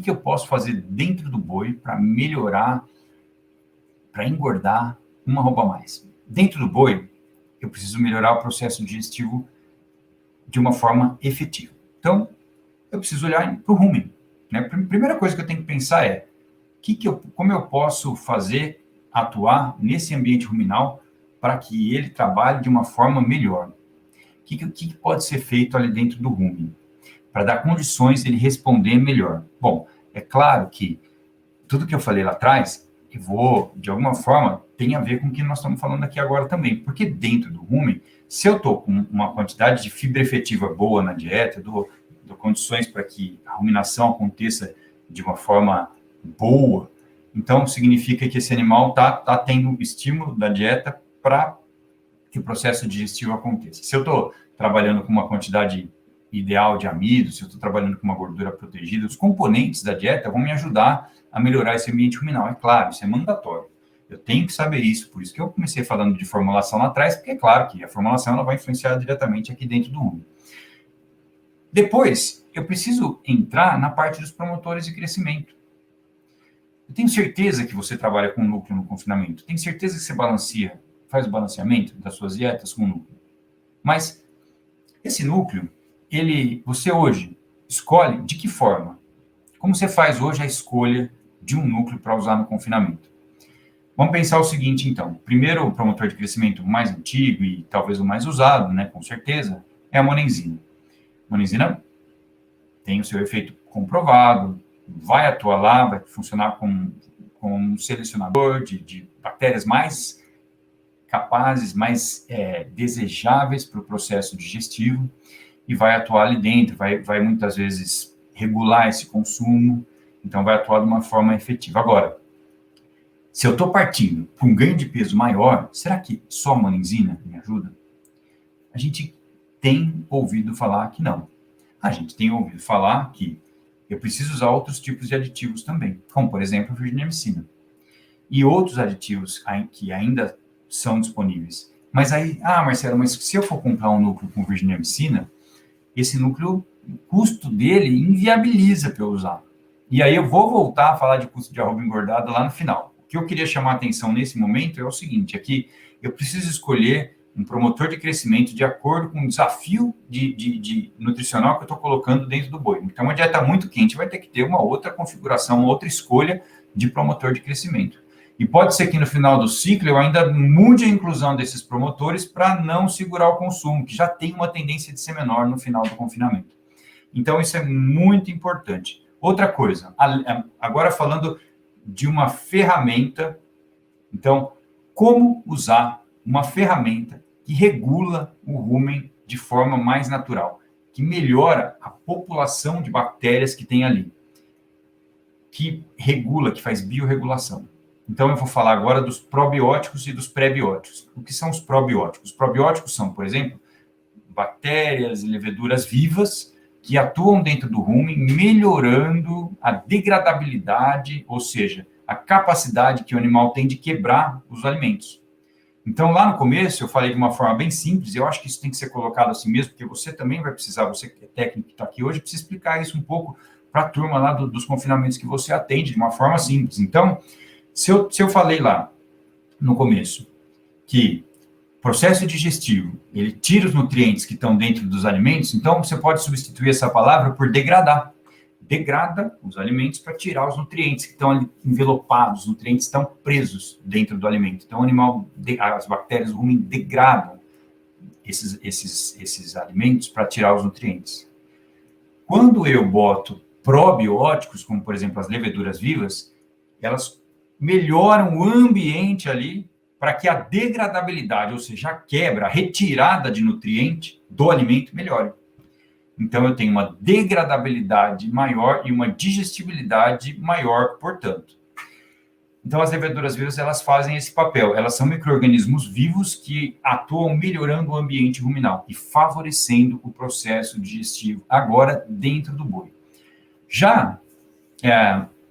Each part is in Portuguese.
que eu posso fazer dentro do boi para melhorar, para engordar uma arroba a mais? Dentro do boi, eu preciso melhorar o processo digestivo de uma forma efetiva. Então, eu preciso olhar para o rumen, né? A primeira coisa que eu tenho que pensar é como eu posso fazer, atuar nesse ambiente ruminal para que ele trabalhe de uma forma melhor. O que pode ser feito ali dentro do rumen para dar condições de ele responder melhor? Bom, é claro que tudo que eu falei lá atrás, de alguma forma, tem a ver com o que nós estamos falando aqui agora também, porque dentro do rumen, se eu estou com uma quantidade de fibra efetiva boa na dieta, dou condições para que a ruminação aconteça de uma forma boa, então significa que esse animal está tendo estímulo da dieta para que o processo digestivo aconteça. Se eu estou trabalhando com uma quantidade ideal de amido, se eu estou trabalhando com uma gordura protegida, os componentes da dieta vão me ajudar a melhorar esse ambiente ruminal. É claro, isso é mandatório. Eu tenho que saber isso, por isso que eu comecei falando de formulação lá atrás, porque é claro que a formulação ela vai influenciar diretamente aqui dentro do rumen. Depois, eu preciso entrar na parte dos promotores de crescimento. Eu tenho certeza que você trabalha com núcleo no confinamento, tenho certeza que você faz o balanceamento das suas dietas com núcleo. Mas esse núcleo, você hoje escolhe de que forma? Como você faz hoje a escolha de um núcleo para usar no confinamento? Vamos pensar o seguinte, então. Primeiro, o promotor de crescimento mais antigo e talvez o mais usado, né, com certeza, é a monenzina. A monenzina tem o seu efeito comprovado, vai atuar lá, vai funcionar como um selecionador de bactérias mais capazes, mais desejáveis para o processo digestivo e vai atuar ali dentro, vai muitas vezes regular esse consumo, então vai atuar de uma forma efetiva. Agora, se eu estou partindo para um ganho de peso maior, será que só a monenzina me ajuda? A gente tem ouvido falar que não. A gente tem ouvido falar que eu preciso usar outros tipos de aditivos também, como, por exemplo, a virginiamicina. E outros aditivos que ainda são disponíveis. Mas aí, Marcelo, mas se eu for comprar um núcleo com virginiamicina, esse núcleo, o custo dele inviabiliza para eu usar. E aí eu vou voltar a falar de custo de arroba engordada lá no final. O que eu queria chamar a atenção nesse momento é o seguinte, é que eu preciso escolher um promotor de crescimento de acordo com o desafio de nutricional que eu estou colocando dentro do boi. Então, uma dieta muito quente vai ter que ter uma outra configuração, uma outra escolha de promotor de crescimento. E pode ser que no final do ciclo eu ainda mude a inclusão desses promotores para não segurar o consumo, que já tem uma tendência de ser menor no final do confinamento. Então, isso é muito importante. Outra coisa, agora falando de uma ferramenta, então, como usar uma ferramenta que regula o rumen de forma mais natural, que melhora a população de bactérias que tem ali, que regula, que faz biorregulação. Então, eu vou falar agora dos probióticos e dos pré-bióticos. O que são os probióticos? Os probióticos são, por exemplo, bactérias e leveduras vivas que atuam dentro do rumen, melhorando a degradabilidade, ou seja, a capacidade que o animal tem de quebrar os alimentos. Então, lá no começo, eu falei de uma forma bem simples, e eu acho que isso tem que ser colocado assim mesmo, porque você também vai precisar, você que é técnico que está aqui hoje, precisa explicar isso um pouco para a turma lá dos confinamentos que você atende de uma forma simples. Então, se eu falei lá no começo que processo digestivo, ele tira os nutrientes que estão dentro dos alimentos, então você pode substituir essa palavra por degradar. Degrada os alimentos para tirar os nutrientes que estão ali envelopados, os nutrientes estão presos dentro do alimento. Então, as bactérias do rumen degradam esses alimentos para tirar os nutrientes. Quando eu boto probióticos, como, por exemplo, as leveduras vivas, elas melhoram o ambiente ali para que a degradabilidade, ou seja, a quebra, a retirada de nutriente do alimento melhore. Então, eu tenho uma degradabilidade maior e uma digestibilidade maior, portanto. Então, as leveduras vivas, elas fazem esse papel. Elas são micro-organismos vivos que atuam melhorando o ambiente ruminal e favorecendo o processo digestivo, agora dentro do boi. Já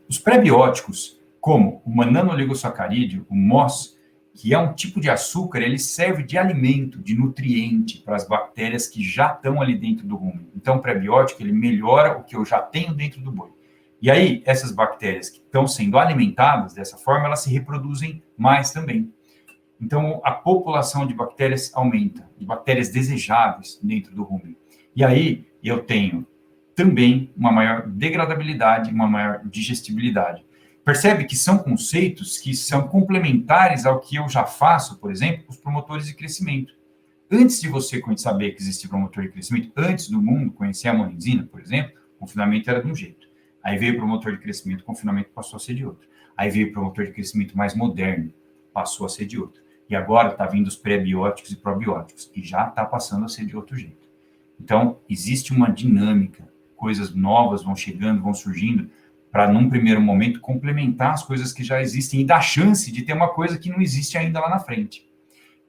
os pré-bióticos, como o mananoligosacarídeo, o MOS, que é um tipo de açúcar, ele serve de alimento, de nutriente para as bactérias que já estão ali dentro do rumen. Então, o pré-biótico, ele melhora o que eu já tenho dentro do boi. E aí, essas bactérias que estão sendo alimentadas dessa forma, elas se reproduzem mais também. Então, a população de bactérias aumenta, de bactérias desejáveis dentro do rumen. E aí, eu tenho também uma maior degradabilidade, uma maior digestibilidade. Percebe que são conceitos que são complementares ao que eu já faço, por exemplo, com os promotores de crescimento. Antes de você saber que existia promotor de crescimento, antes do mundo conhecer a monenzina, por exemplo, o confinamento era de um jeito. Aí veio o promotor de crescimento, o confinamento passou a ser de outro. Aí veio o promotor de crescimento mais moderno, passou a ser de outro. E agora está vindo os pré-bióticos e probióticos, e já está passando a ser de outro jeito. Então, existe uma dinâmica, coisas novas vão chegando, vão surgindo, para, num primeiro momento, complementar as coisas que já existem e dar chance de ter uma coisa que não existe ainda lá na frente.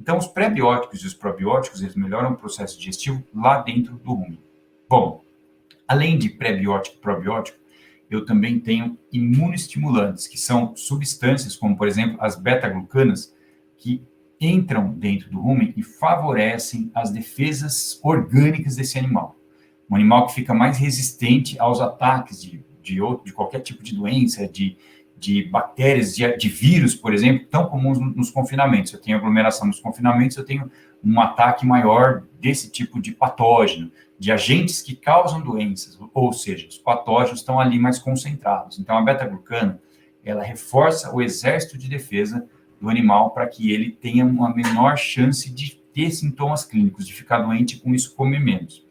Então, os pré-bióticos e os probióticos, eles melhoram o processo digestivo lá dentro do rumen. Bom, além de pré-biótico e probiótico, eu também tenho imunoestimulantes, que são substâncias como, por exemplo, as beta-glucanas, que entram dentro do rumen e favorecem as defesas orgânicas desse animal. Um animal que fica mais resistente aos ataques de qualquer tipo de doença, de bactérias, de vírus, por exemplo, tão comuns nos confinamentos. Eu tenho aglomeração nos confinamentos, eu tenho um ataque maior desse tipo de patógeno, de agentes que causam doenças, ou seja, os patógenos estão ali mais concentrados. Então, a beta-glucana, ela reforça o exército de defesa do animal para que ele tenha uma menor chance de ter sintomas clínicos, de ficar doente e com isso comer menos.